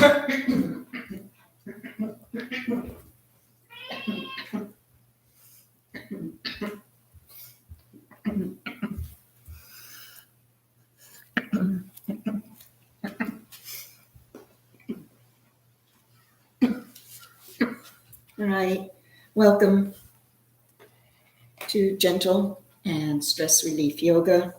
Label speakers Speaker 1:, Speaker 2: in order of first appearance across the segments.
Speaker 1: All right, welcome to Gentle and Stress Relief Yoga.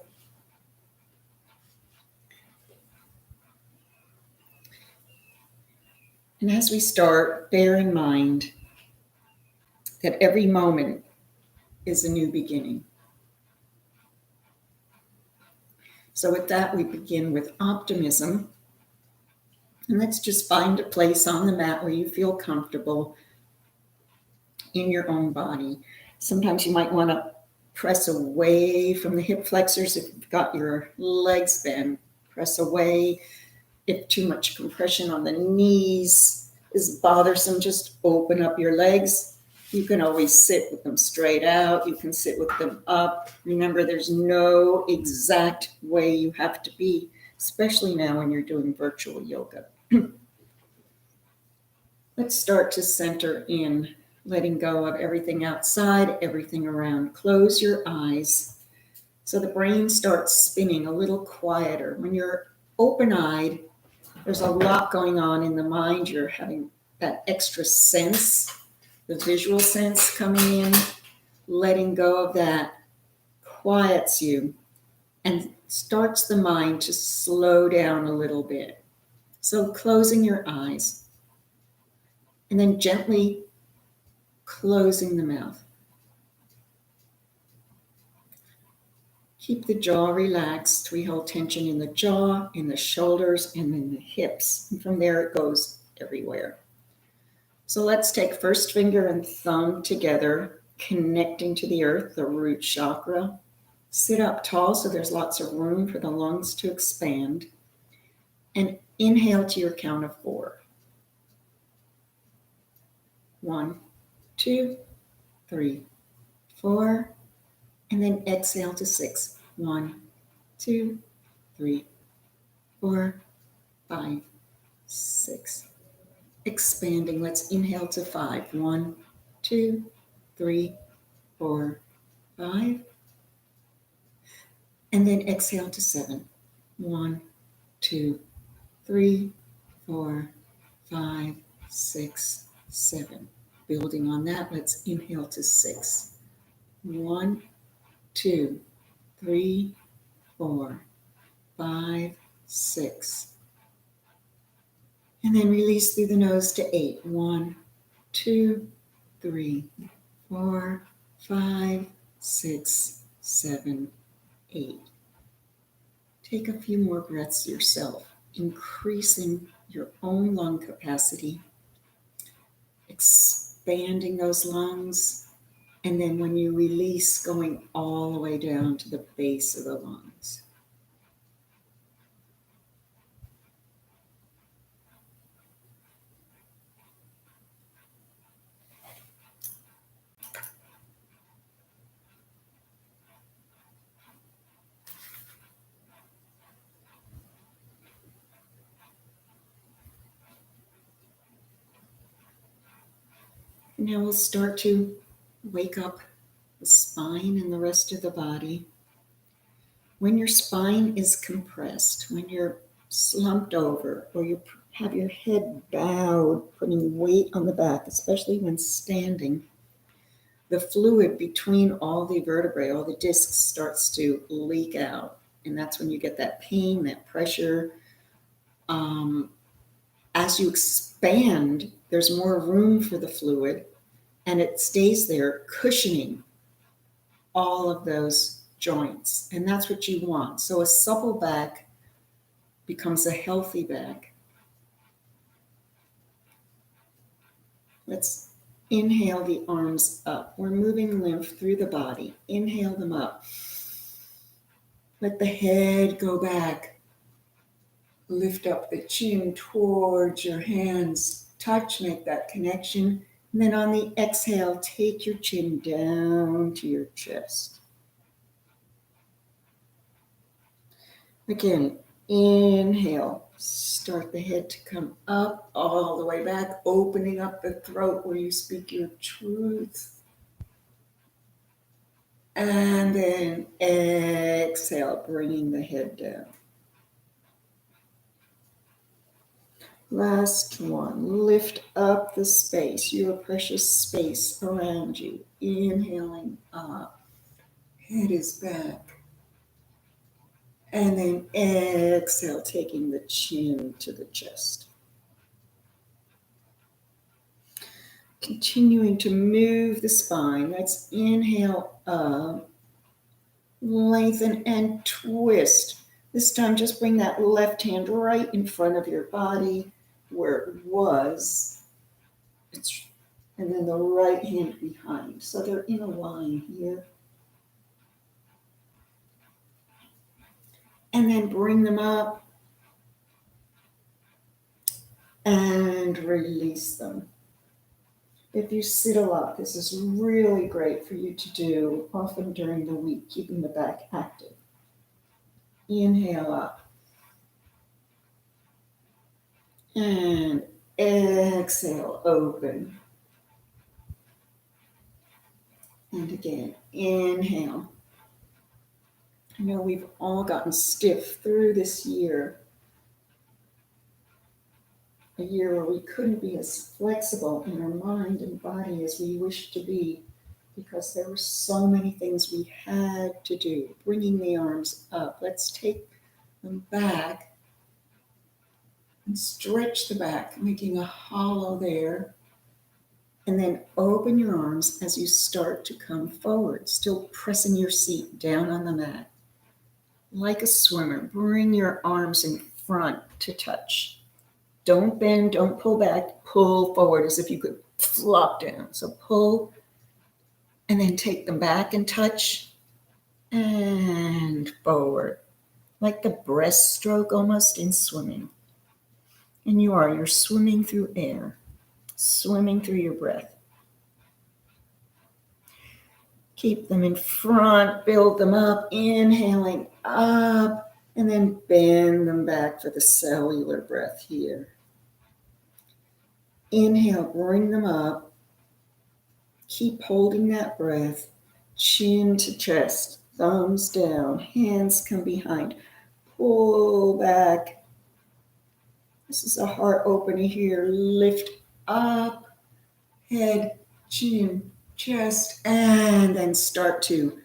Speaker 1: And as we start, bear in mind that every moment is a new beginning. So with that, we begin with optimism. And let's just find a place on the mat where you feel comfortable in your own body. Sometimes you might want to press away from the hip flexors if you've got your legs bent. Press away. If too much compression on the knees is bothersome, just open up your legs. You can always sit with them straight out. You can sit with them up. Remember, there's no exact way you have to be, especially now when you're doing virtual yoga. Let's start to center in, letting go of everything outside, everything around. Close your eyes so the brain starts spinning a little quieter. When you're open-eyed, there's a lot going on in the mind. You're having that extra sense, the visual sense coming in. Letting go of that quiets you and starts the mind to slow down a little bit. So closing your eyes and then gently closing the mouth. Keep the jaw relaxed. We hold tension in the jaw, in the shoulders, and in the hips. And from there, it goes everywhere. So let's take first finger and thumb together, connecting to the earth, the root chakra. Sit up tall so there's lots of room for the lungs to expand. And inhale to your count of 4. 1, 2, 3, 4. And then exhale to 6. 1, 2, 3, 4, 5, 6. Expanding. Let's inhale to 5. 1, 2, 3, 4, 5. And then exhale to 7. 1, 2, 3, 4, 5, 6, 7. Building on that, let's inhale to 6. 1, 2, 3, 4, 5, 6. And then release through the nose to 8. 1, 2, 3, 4, 5, 6, 7, 8. Take a few more breaths yourself, increasing your own lung capacity, expanding those lungs, and then when you release, going all the way down to the base of the lungs. Now we'll start to wake up the spine and the rest of the body. When your spine is compressed, when you're slumped over, or you have your head bowed, putting weight on the back, especially when standing, the fluid between all the vertebrae, all the discs, starts to leak out. And that's when you get that pain, that pressure. As you expand, there's more room for the fluid, and it stays there cushioning all of those joints. And that's what you want. So a supple back becomes a healthy back. Let's inhale the arms up. We're moving lymph through the body. Inhale them up. Let the head go back. Lift up the chin towards your hands. Touch, make that connection. And then on the exhale, take your chin down to your chest. Again, inhale. Start the head to come up all the way back, opening up the throat where you speak your truth. And then exhale, bringing the head down. Last one, lift up the space, your precious space around you. Inhaling up, head is back. And then exhale, taking the chin to the chest. Continuing to move the spine. Let's inhale up, lengthen and twist. This time, just bring that left hand right in front of your body where it was. And then the right hand behind. So they're in a line here. And then bring them up and release them. If you sit a lot, this is really great for you to do often during the week, keeping the back active. Inhale up. And exhale, open. And again, inhale. I know we've all gotten stiff through this year. A year where we couldn't be as flexible in our mind and body as we wished to be because there were so many things we had to do. Bringing the arms up. Let's take them back and stretch the back, making a hollow there. And then open your arms as you start to come forward, still pressing your seat down on the mat. Like a swimmer, bring your arms in front to touch. Don't bend, don't pull back, pull forward as if you could flop down. So pull, and then take them back and touch, and forward. Like the breaststroke almost in swimming. And you're swimming through air, swimming through your breath. Keep them in front, build them up, inhaling up, and then bend them back for the cellular breath here. Inhale, bring them up. Keep holding that breath. Chin to chest, thumbs down, hands come behind. Pull back. This is a heart opener here. Lift up, head, chin, chest, and then start to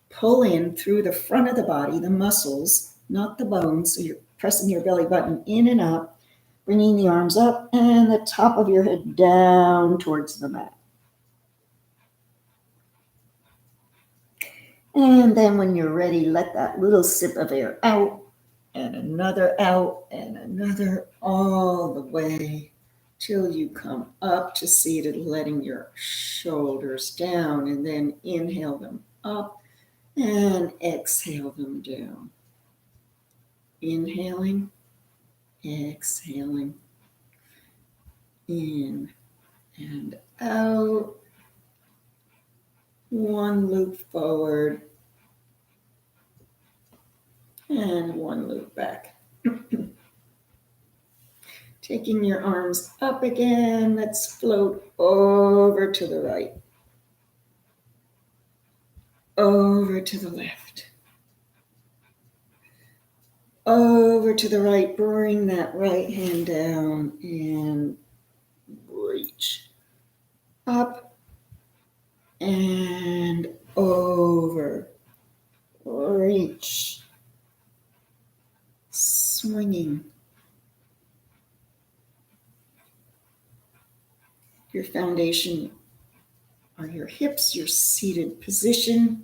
Speaker 1: pull in through the front of the body, the muscles, not the bones. So you're pressing your belly button in and up. Bringing the arms up and the top of your head down towards the mat. And then when you're ready, let that little sip of air out and another out and another all the way till you come up to seated, letting your shoulders down, and then inhale them up and exhale them down. Inhaling, exhaling. In and out. One loop forward and one loop back. Taking your arms up again, let's float over to the right, over to the left, over to the right. Bring that right hand down and reach up and over, reach, swinging. Your foundation are your hips, your seated position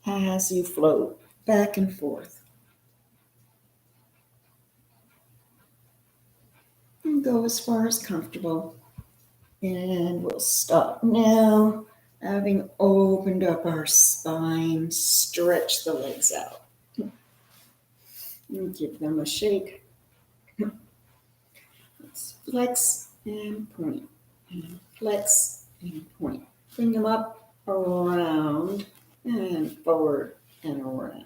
Speaker 1: as you float back and forth. And go as far as comfortable. And we'll stop now, having opened up our spine. Stretch the legs out. And give them a shake. Let's flex and point. And flex and point. Bring them up, around, and forward and around.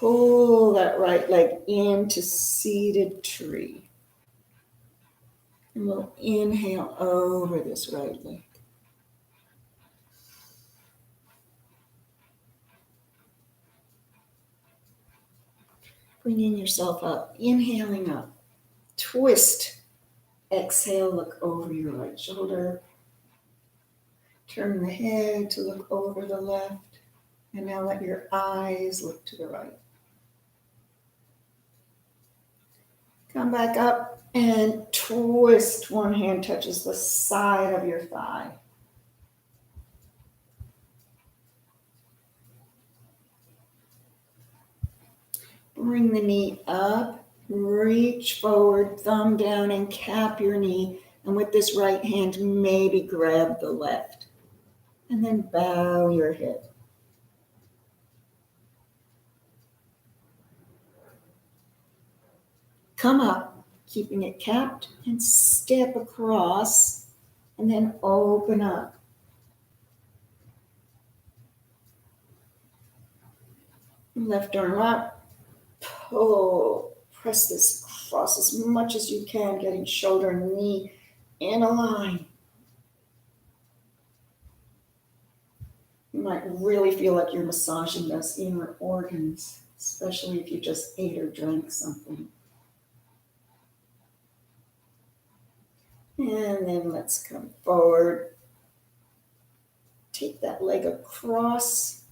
Speaker 1: pull that right leg into seated tree. And we'll inhale over this right leg. Bringing yourself up, inhaling up. Twist. Exhale, look over your right shoulder. Turn the head to look over the left. And now let your eyes look to the right. Come back up and twist. One hand touches the side of your thigh. Bring the knee up, reach forward, thumb down, and cap your knee. And with this right hand, maybe grab the left. And then bow your head. Come up, keeping it capped, and step across, and then open up. Left arm up, pull, press this across as much as you can, getting shoulder and knee in a line. You might really feel like you're massaging those inner organs, especially if you just ate or drank something. And then let's come forward. Take that leg across.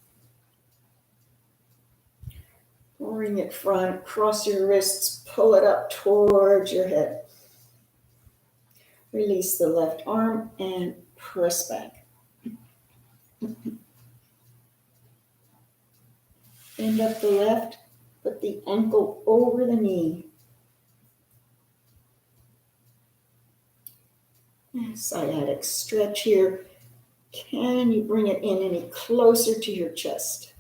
Speaker 1: Bring it front, cross your wrists, pull it up towards your head. Release the left arm and press back. Bend up the left, put the ankle over the knee. Sciatic stretch here. Can you bring it in any closer to your chest?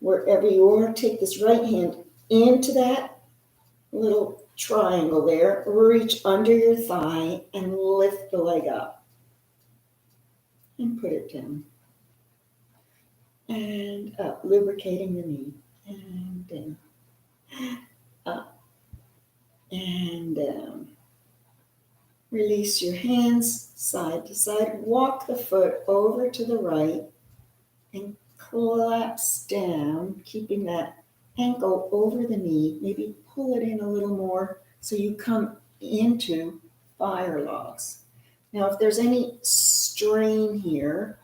Speaker 1: Wherever you are, take this right hand into that little triangle there. Reach under your thigh and lift the leg up. And put it down. And up, lubricating the knee. And down. Up. And down. Release your hands side to side. Walk the foot over to the right and collapse down, keeping that ankle over the knee. Maybe pull it in a little more so you come into fire logs. Now, if there's any strain here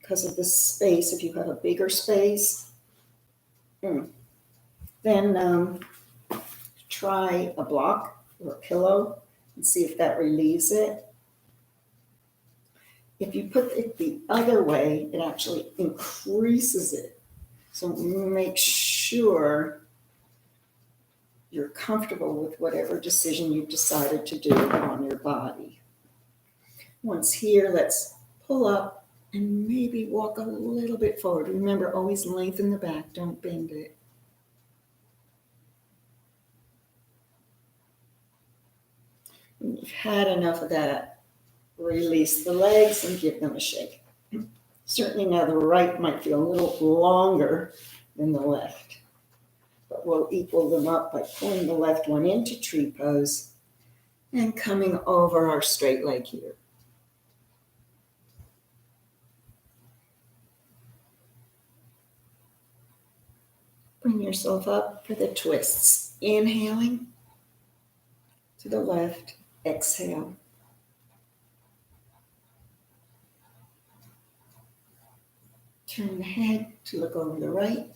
Speaker 1: because of the space, if you have a bigger space, then try a block or a pillow and see if that relieves it. If you put it the other way, it actually increases it. So make sure you're comfortable with whatever decision you've decided to do on your body. Once here, let's pull up and maybe walk a little bit forward. Remember, always lengthen the back, don't bend it. When you've had enough of that, release the legs and give them a shake. Certainly now the right might feel a little longer than the left, but we'll equal them up by pulling the left one into tree pose and coming over our straight leg here. Bring yourself up for the twists. Inhaling to the left, exhale. Turn the head to look over the right.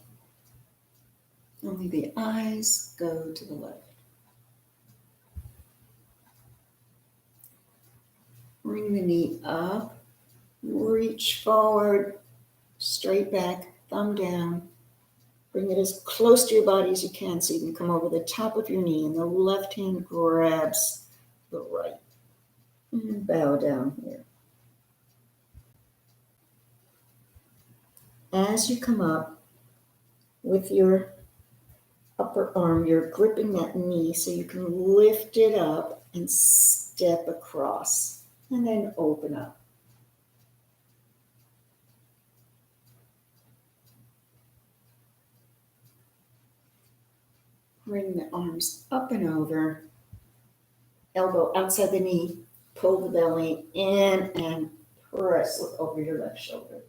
Speaker 1: Only the eyes go to the left. Bring the knee up, reach forward, straight back, thumb down. Bring it as close to your body as you can so you can come over the top of your knee, and the left hand grabs the right. And bow down here. As you come up with your upper arm, you're gripping that knee so you can lift it up and step across, and then open up. Bring the arms up and over, elbow outside the knee, pull the belly in and press, look over your left shoulder.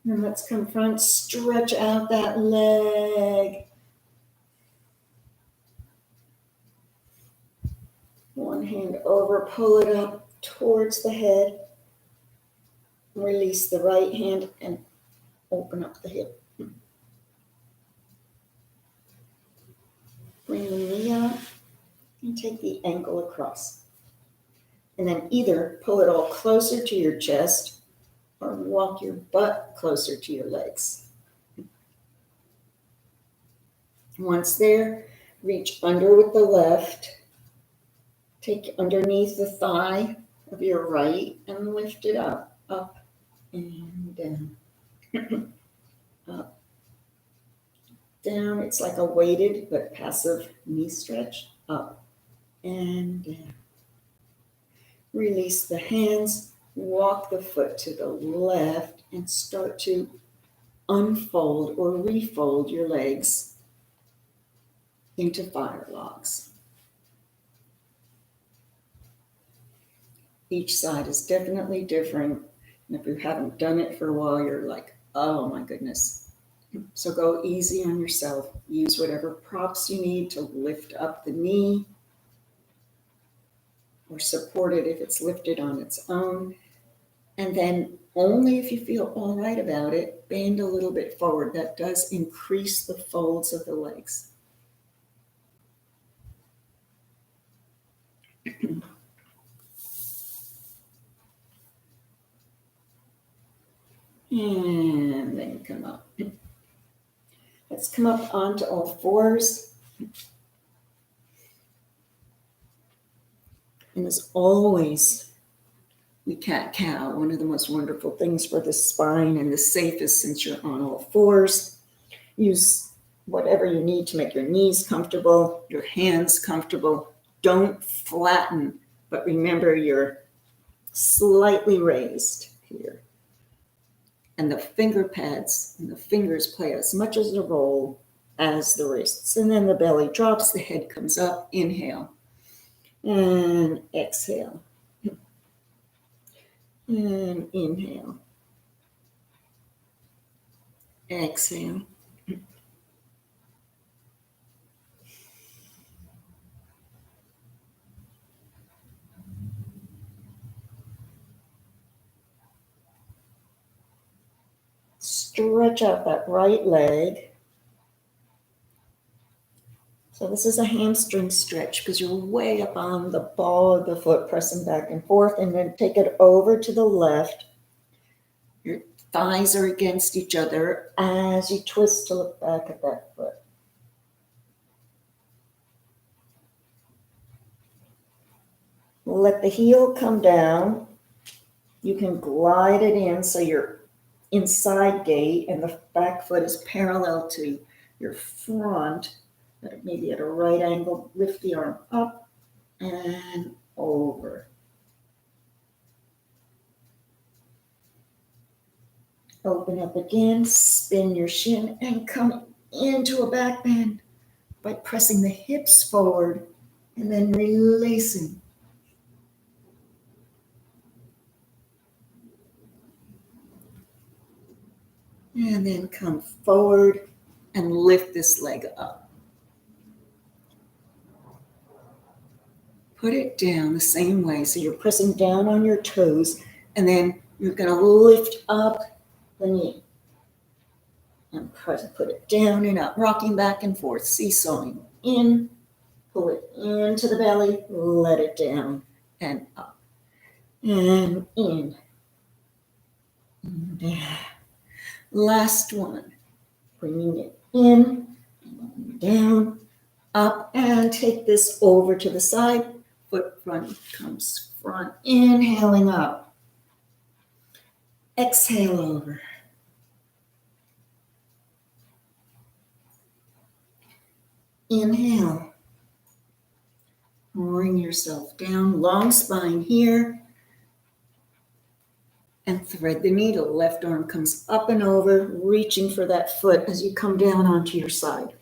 Speaker 1: And let's come front, stretch out that leg. One hand over, pull it up towards the head. Release the right hand and open up the hip. Bring the knee up and take the ankle across. And then either pull it all closer to your chest or walk your butt closer to your legs. Once there, reach under with the left. Take underneath the thigh of your right and lift it up and down. Up, down. It's like a weighted but passive knee stretch. Up and down. Release the hands. Walk the foot to the left and start to unfold or refold your legs into fire logs. Each side is definitely different. And if you haven't done it for a while, you're like, oh my goodness. So go easy on yourself. Use whatever props you need to lift up the knee or support it if it's lifted on its own. And then only if you feel all right about it, bend a little bit forward. That does increase the folds of the legs. And then come up. Let's come up onto all fours. And as always, we cat-cow, one of the most wonderful things for the spine and the safest since you're on all fours. Use whatever you need to make your knees comfortable, your hands comfortable. Don't flatten, but remember you're slightly raised here. And the finger pads and the fingers play as much as a role as the wrists. And then the belly drops, the head comes up. Inhale and exhale. And inhale. Exhale. Stretch out that right leg. So this is a hamstring stretch because you're way up on the ball of the foot, pressing back and forth, and then take it over to the left. Your thighs are against each other as you twist to look back at that foot. Let the heel come down. You can glide it in so your inside gait and the back foot is parallel to your front, but maybe at a right angle. Lift the arm up and over. Open up again, spin your shin and come into a back bend by pressing the hips forward and then releasing. And then come forward and lift this leg up. Put it down the same way. So you're pressing down on your toes and then you're going to lift up the knee. And put it down and up, rocking back and forth, seesawing. In, pull it into the belly, let it down and up. And in. And down. Last one, bringing it in, and down, up, and take this over to the side. Foot front comes front, inhaling up. Exhale over. Inhale. Bring yourself down, long spine here. and thread the needle. Left arm comes up and over, reaching for that foot as you come down onto your side.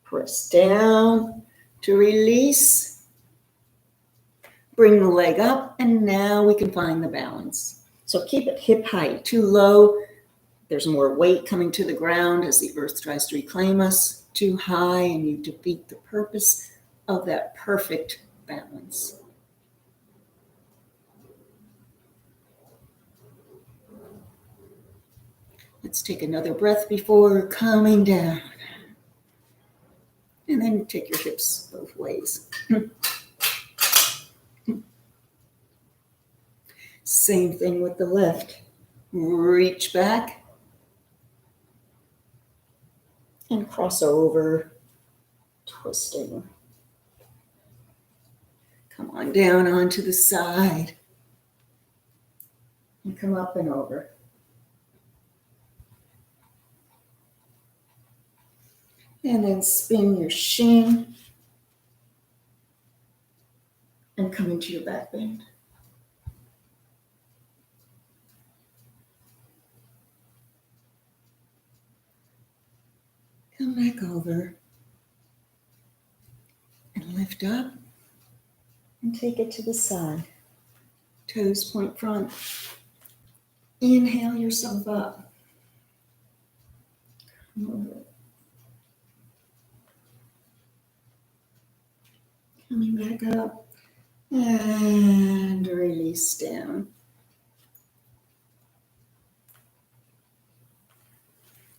Speaker 1: Press down to release. Bring the leg up, and now we can find the balance. So keep it hip height. Too low, there's more weight coming to the ground as the earth tries to reclaim us. Too high, and you defeat the purpose of that perfect balance. Let's take another breath before coming down. And then take your hips both ways. Same thing with the left. Reach back and cross over, twisting. Come on down onto the side and come up and over. And then spin your shin and come into your back bend. Come back over and lift up and take it to the side. Toes point front. Inhale yourself up. Come over. Coming back up and release down.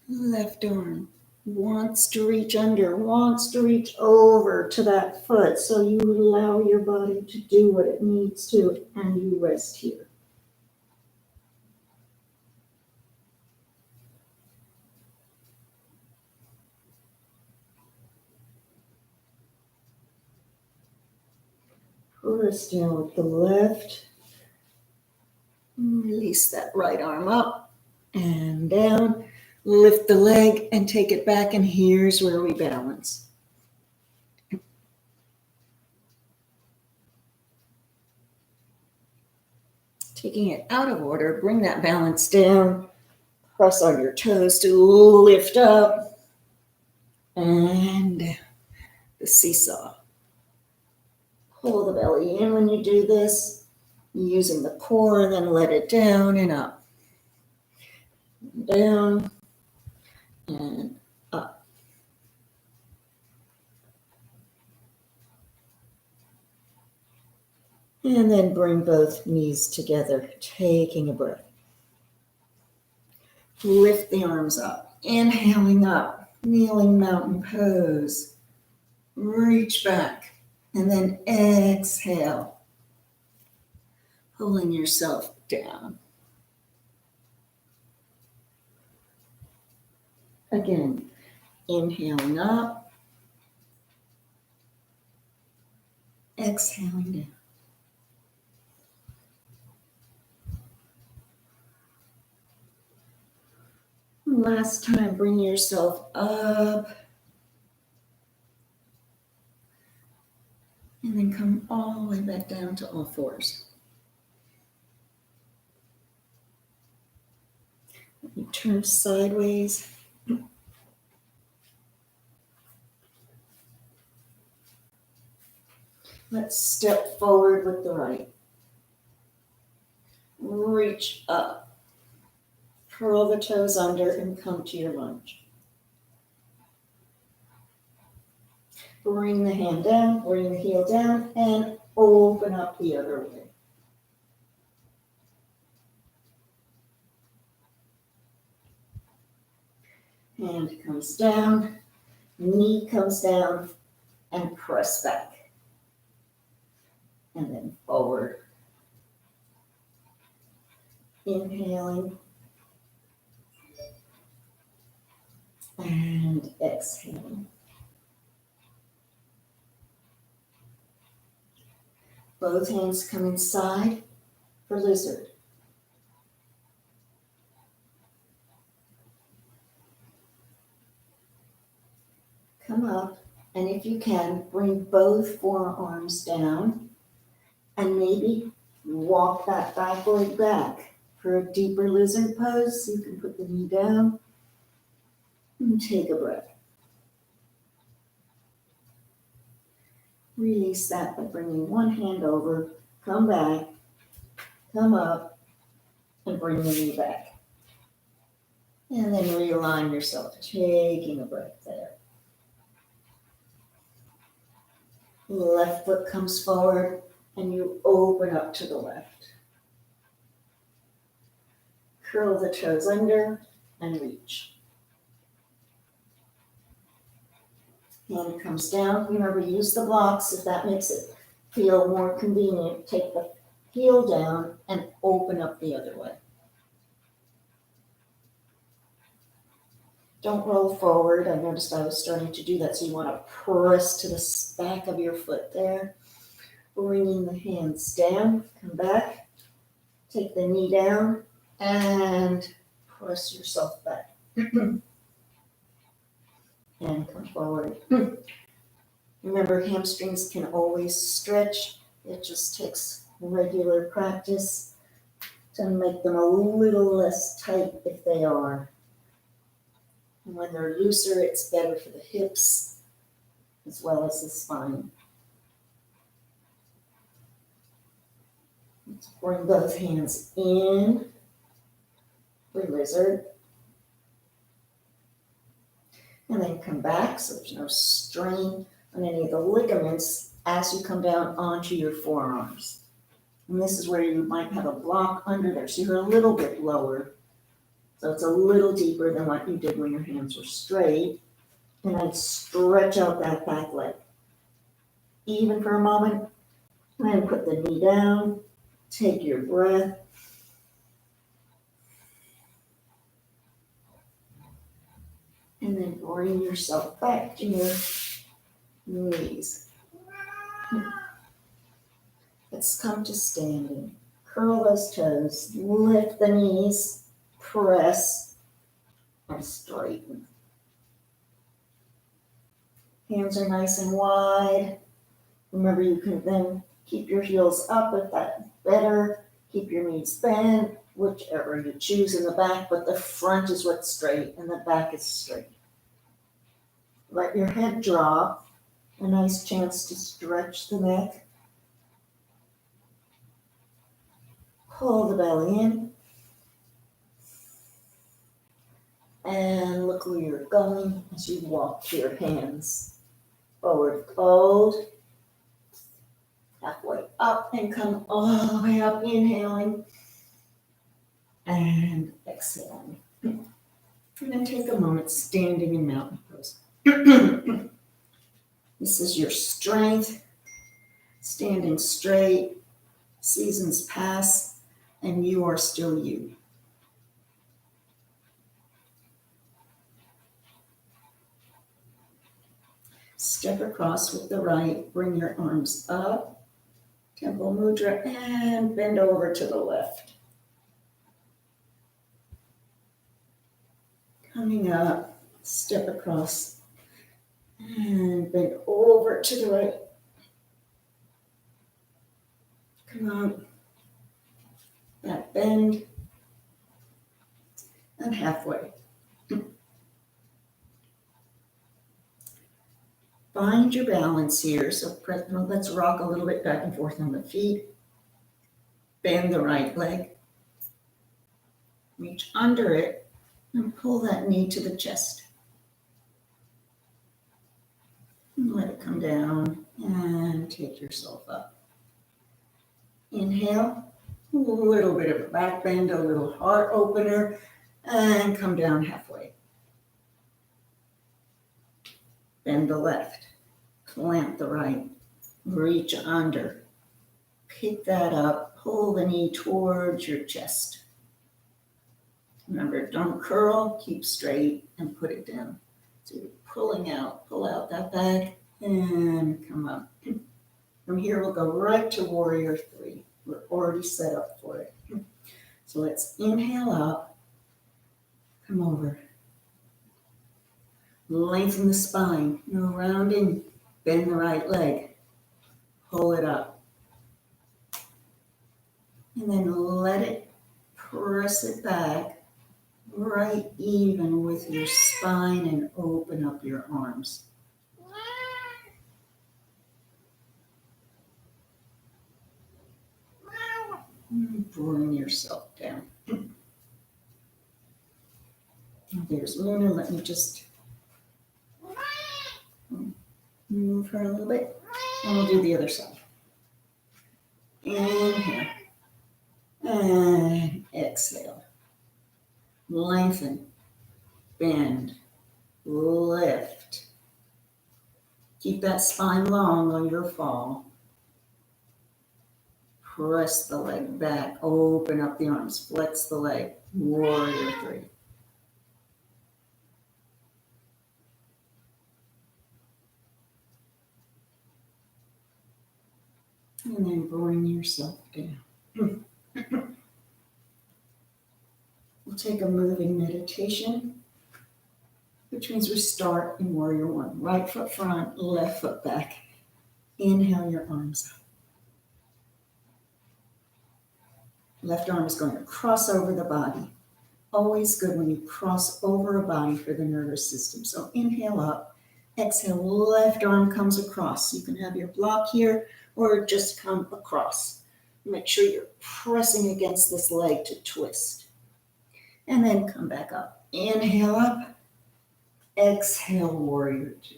Speaker 1: Left arm wants to reach under, wants to reach over to that foot. So you allow your body to do what it needs to, and you rest here. Press down with the left. Release that right arm up and down. Lift the leg and take it back, and here's where we balance. Taking it out of order, bring that balance down. Press on your toes to lift up. And the seesaw. Pull the belly in when you do this, using the core, and then let it down and up. Down and up. And then bring both knees together, taking a breath. Lift the arms up, inhaling up, kneeling mountain pose. Reach back, and then exhale, pulling yourself down. Again, inhaling up, exhaling down. Last time, bring yourself up, and then come all the way back down to all fours. You turn sideways. Let's step forward with the right. Reach up. Curl the toes under and come to your lunge. Bring the hand down, bring the heel down, and open up the other way. Hand comes down, knee comes down, and press back. And then forward. Inhaling. And exhaling. Both hands come inside for lizard. Come up, and if you can, bring both forearms down, and maybe walk that back leg back. For a deeper lizard pose, you can put the knee down and take a breath. Release that by bringing one hand over, come back, come up, and bring the knee back. And then realign yourself, taking a breath there. Left foot comes forward, and you open up to the left. Curl the toes under and reach. Hand comes down. Remember, use the blocks if that makes it feel more convenient. Take the heel down and open up the other way. Don't roll forward. I noticed I was starting to do that, so you want to press to the back of your foot there. Bringing the hands down, come back, take the knee down, and press yourself back. And come forward. Remember, hamstrings can always stretch. It just takes regular practice to make them a little less tight if they are. And when they're looser, it's better for the hips as well as the spine. Let's bring both hands in for lizard. And then come back so there's no strain on any of the ligaments as you come down onto your forearms. And this is where you might have a block under there. So you're a little bit lower. So it's a little deeper than what you did when your hands were straight. And then stretch out that back leg. Even for a moment. And then put the knee down. Take your breath. And then bring yourself back to your knees. Let's come to standing. Curl those toes. Lift the knees. Press and straighten. Hands are nice and wide. Remember, you can then keep your heels up if that's better. Keep your knees bent, whichever you choose in the back, but the front is what's straight and the back is straight. Let your head drop. A nice chance to stretch the neck. Pull the belly in. And look where you're going as you walk to your hands. Forward fold. Halfway up and come all the way up, inhaling. And exhaling. And then take a moment standing in mountain pose. This is your strength. Standing straight. Seasons pass and you are still you. Step across with the right, bring your arms up, temple mudra, and bend over to the left. Coming up, step across, and bend over to the right. Come on, that bend, and halfway. Find your balance here. So let's rock a little bit back and forth on the feet. Bend the right leg. Reach under it and pull that knee to the chest. And let it come down and take yourself up. Inhale, a little bit of a back bend, a little heart opener, and come down halfway. Bend the left, plant the right, reach under, pick that up, pull the knee towards your chest. Remember, don't curl, keep straight and put it down. So you're pulling out, pull out that back and come up. From here, we'll go right to warrior 3. We're already set up for it. So let's inhale up, come over. Lengthen the spine. No rounding. Bend the right leg. Pull it up. And then let it press it back right even with your spine and open up your arms. Bring yourself down. There's Luna. Let me just move her a little bit. And we'll do the other side. Inhale. And exhale. Lengthen. Bend. Lift. Keep that spine long on your fall. Press the leg back. Open up the arms. Flex the leg. Warrior three. And then bring yourself down. We'll take a moving meditation, which means we start in warrior one. Right foot front, left foot back. Inhale your arms up. Left arm is going to cross over the body. Always good when you cross over a body for the nervous system. So inhale up, exhale, left arm comes across. You can have your block here or just come across. Make sure you're pressing against this leg to twist. And then come back up. Inhale up, exhale, warrior two.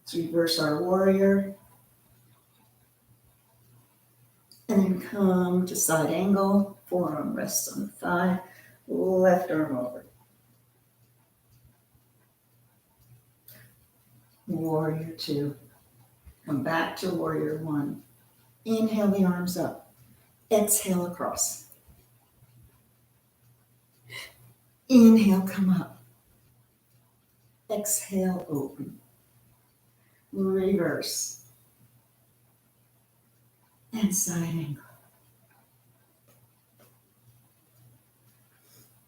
Speaker 1: Let's reverse our warrior. And then come to side angle. Forearm rests on the thigh. Left arm over. Warrior two. Come back to warrior one. Inhale the arms up. Exhale across. Inhale, come up. Exhale, open. Reverse. And side angle.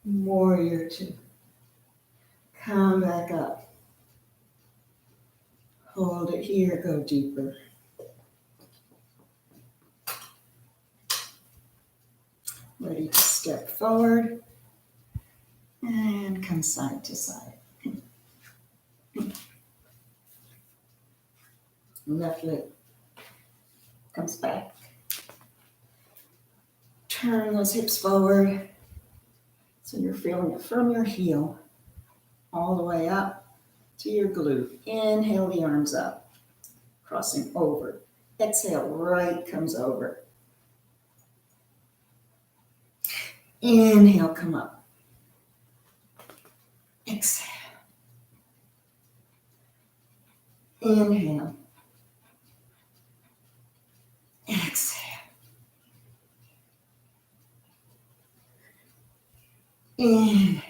Speaker 1: Warrior two. Come back up. Hold it here, go deeper. Ready to step forward and come side to side. Left leg comes back. Turn those hips forward so you're feeling it from your heel all the way up to your glute. Inhale the arms up, crossing over. Exhale, right comes over. Inhale, come up. Exhale. Inhale. Exhale. Inhale.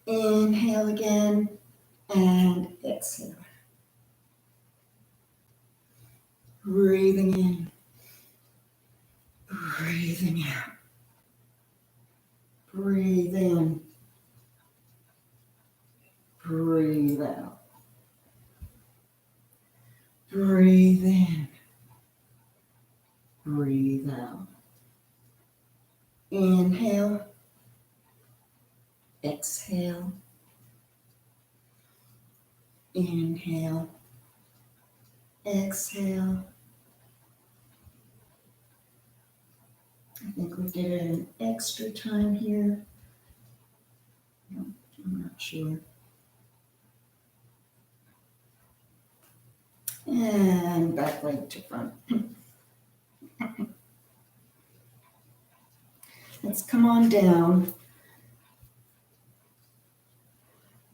Speaker 1: Inhale again and exhale. Breathing in. Breathing out. Breathe in. Breathe out. Breathe in. Breathe out. Inhale. Exhale. Inhale. Exhale. I think we did an extra time here. No, I'm not sure. And back leg to front. Let's come on down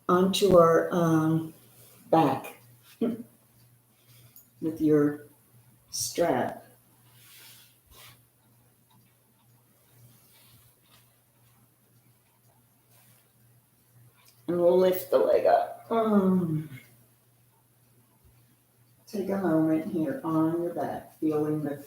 Speaker 1: onto our back with your strap. And we'll lift the leg up. Take a moment here on your back, feeling the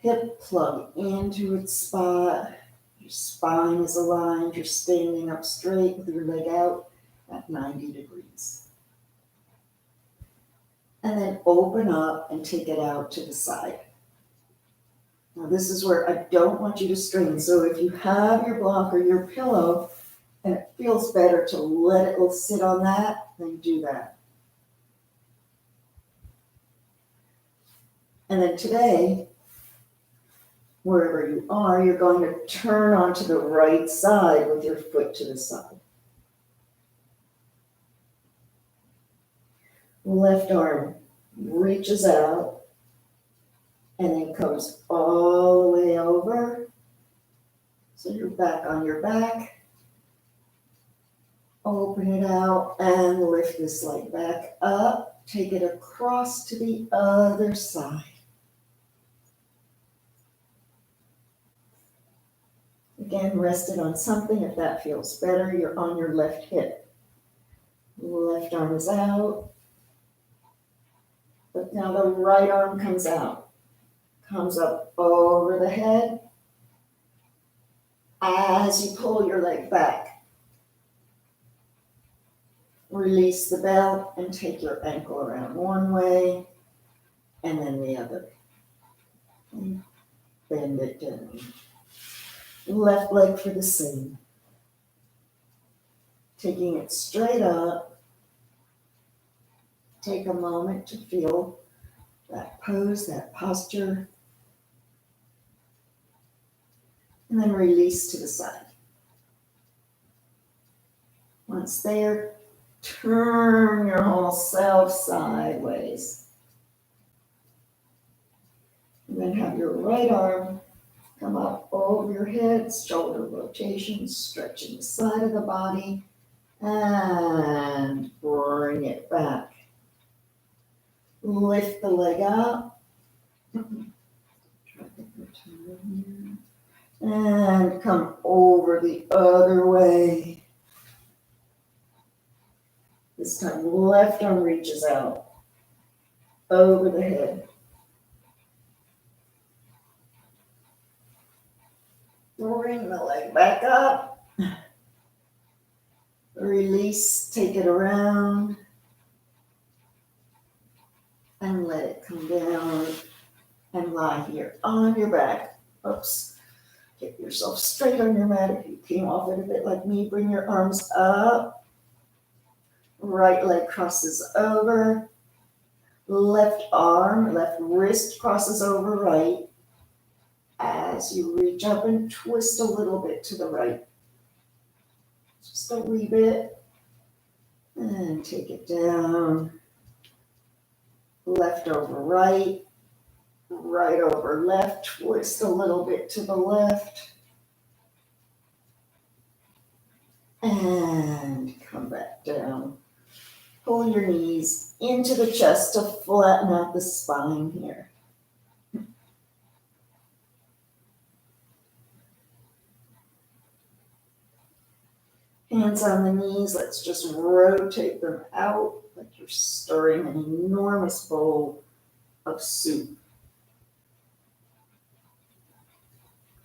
Speaker 1: hip plug into its spot. Your spine is aligned. You're standing up straight with your leg out at 90 degrees. And then open up and take it out to the side. Now this is where I don't want you to strain. So if you have your block or your pillow and it feels better to let it sit on that, then do that. And then today, wherever you are, you're going to turn onto the right side with your foot to the side. Left arm reaches out and then comes all the way over. So you're back on your back. Open it out and lift this leg back up. Take it across to the other side. Again, rest it on something if that feels better. You're on your left hip. Left arm is out. But now the right arm comes out. Comes up over the head. As you pull your leg back, release the belt and take your ankle around one way and then the other. And bend it down. Left leg for the same. Taking it straight up. Take a moment to feel that pose, that posture. And then release to the side. Once there, turn your whole self sideways. And then have your right arm come up over your head, shoulder rotation, stretching the side of the body, and bring it back. Lift the leg up. And come over the other way. This time, left arm reaches out over the head. Bring the leg back up. Release, take it around. And let it come down and lie here on your back. Oops. Get yourself straight on your mat. If you came off it a bit like me, bring your arms up. Right leg crosses over. Left arm, left wrist crosses over right. As you reach up and twist a little bit to the right. Just a wee bit. And take it down. Left over right. Right over left. Twist a little bit to the left. And come back down. Pull your knees into the chest to flatten out the spine here. Hands on the knees, let's just rotate them out like you're stirring an enormous bowl of soup.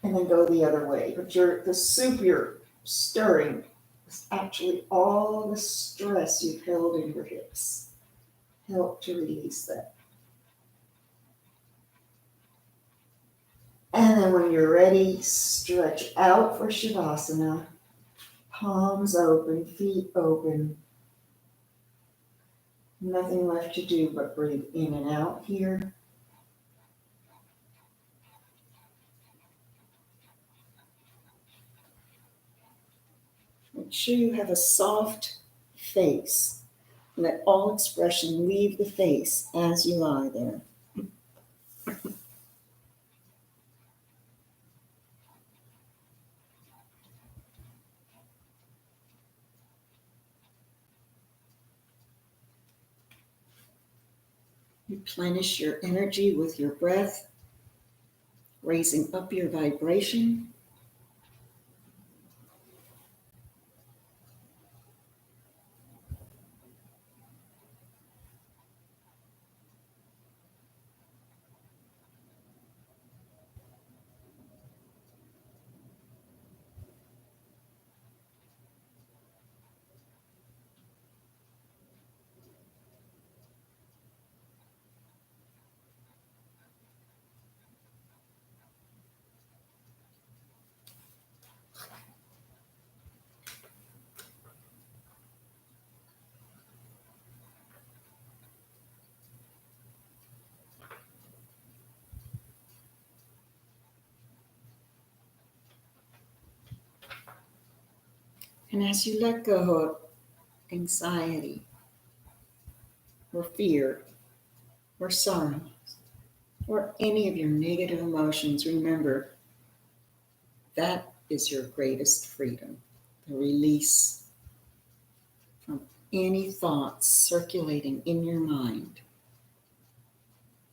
Speaker 1: And then go the other way. But the soup you're stirring is actually all the stress you've held in your hips. Help to release that. And then when you're ready, stretch out for Shavasana. Palms open, feet open. Nothing left to do but breathe in and out here. Make sure you have a soft face. Let all expression leave the face as you lie there. Replenish your energy with your breath, raising up your vibration. And as you let go of anxiety or fear or sorrow or any of your negative emotions, remember that is your greatest freedom, the release from any thoughts circulating in your mind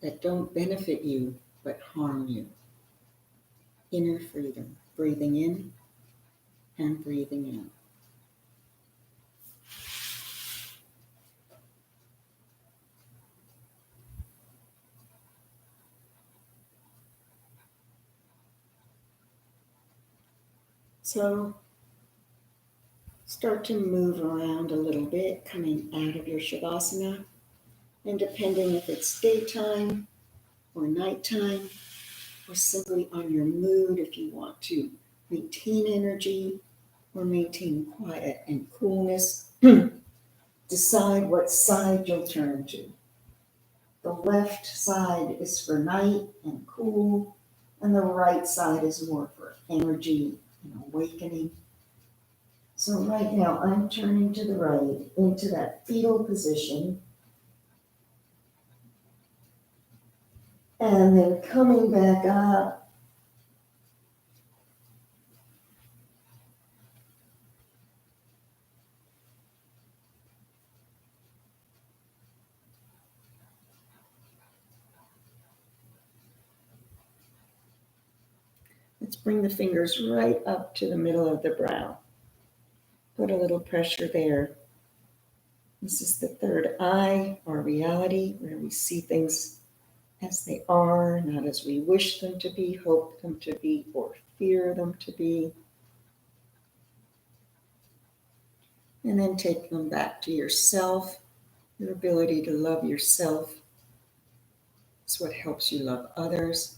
Speaker 1: that don't benefit you but harm you. Inner freedom, breathing in and breathing out. So start to move around a little bit, coming out of your Shavasana. And depending if it's daytime or nighttime, or simply on your mood, if you want to maintain energy or maintain quiet and coolness, decide what side you'll turn to. The left side is for night and cool, and the right side is more for energy and awakening. So right now I'm turning to the right into that fetal position, and then coming back up. Let's bring the fingers right up to the middle of the brow. Put a little pressure there. This is the third eye, our reality, where we see things as they are, not as we wish them to be, hope them to be, or fear them to be. And then take them back to yourself. Your ability to love yourself is what helps you love others.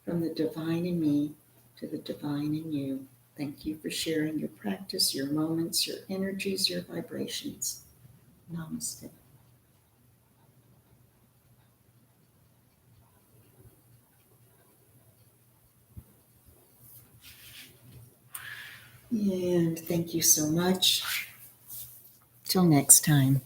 Speaker 1: From the divine in me to the divine in you. Thank you for sharing your practice, your moments, your energies, your vibrations. Namaste. And thank you so much. Till next time.